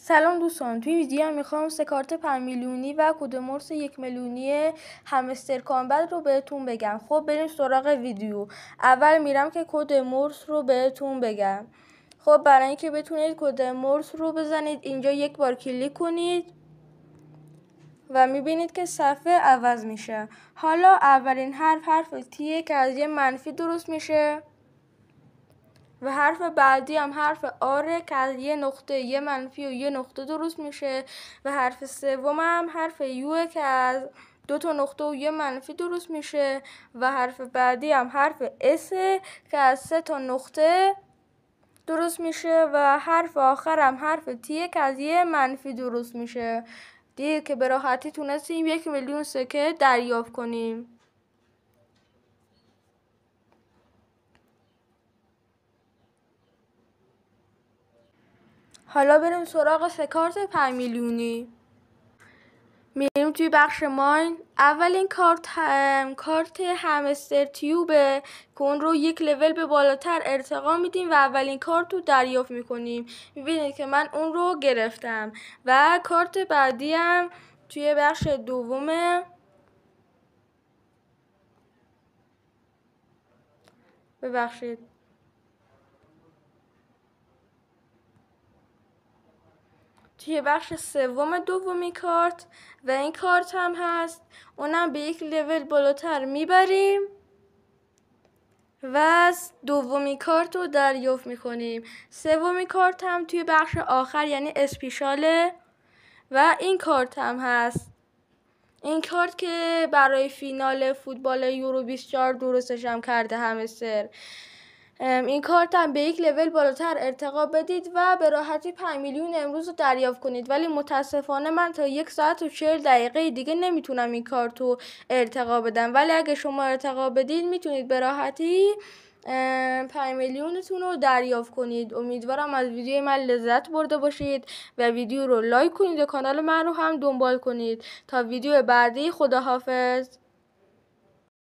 سلام دوستان، توی ویدیو میخوام سه کارت 5 میلیونی و کد مرس 1 میلیونی همستر کامبت رو بهتون بگم. خب بریم سراغ ویدیو. اول میرم که کد مرس رو بهتون بگم. خب برای اینکه بتونید کد مرس رو بزنید اینجا یک بار کلیک کنید و میبینید که صفحه عوض میشه. حالا اولین حرف تیه که از یه منفی درست میشه و حرف بعدی هم حرف آره که از یه نقطه یه منفی و یه نقطه درست میشه و حرف سوم هم حرف یو که از 2 نقطه و یه منفی درست میشه و حرف بعدی هم حرف اس که از 3 نقطه درست میشه و حرف آخر هم حرف تی که از یه منفی درست میشه. دیگه که به راحتی تونستیم 1 میلیون سکه دریافت کنیم. حالا بریم سراغ سه کارت 5 میلیونی. میریم توی بخش ماین. اولین کارت همستر تیوبه که اون رو یک لول به بالاتر ارتقا میدیم و اولین کارت رو دریافت میکنیم. میبینید که من اون رو گرفتم و کارت بعدی هم توی بخش دومه. ببخشید، توی بخش سوم دومی کارت و این کارت هم هست، اونم به یک لول بالاتر میبریم و دومی کارت رو دریافت میکنیم. سومی کارت هم توی بخش آخر یعنی اسپیشاله و این کارت هم هست. این کارت که برای فینال فوتبال یورو 24 درستش هم کرده همستر. این کارت هم به یک لول بالاتر ارتقا بدید و به راحتی 5 میلیون امروز رو دریافت کنید، ولی متاسفانه من تا 1 ساعت و 40 دقیقه دیگه نمیتونم این کارت رو ارتقا بدم، ولی اگه شما ارتقا بدید میتونید به راحتی 5 میلیونتون رو دریافت کنید. امیدوارم از ویدیو من لذت برده باشید و ویدیو رو لایک کنید و کانال من رو هم دنبال کنید. تا ویدیو بعدی، خداحافظ.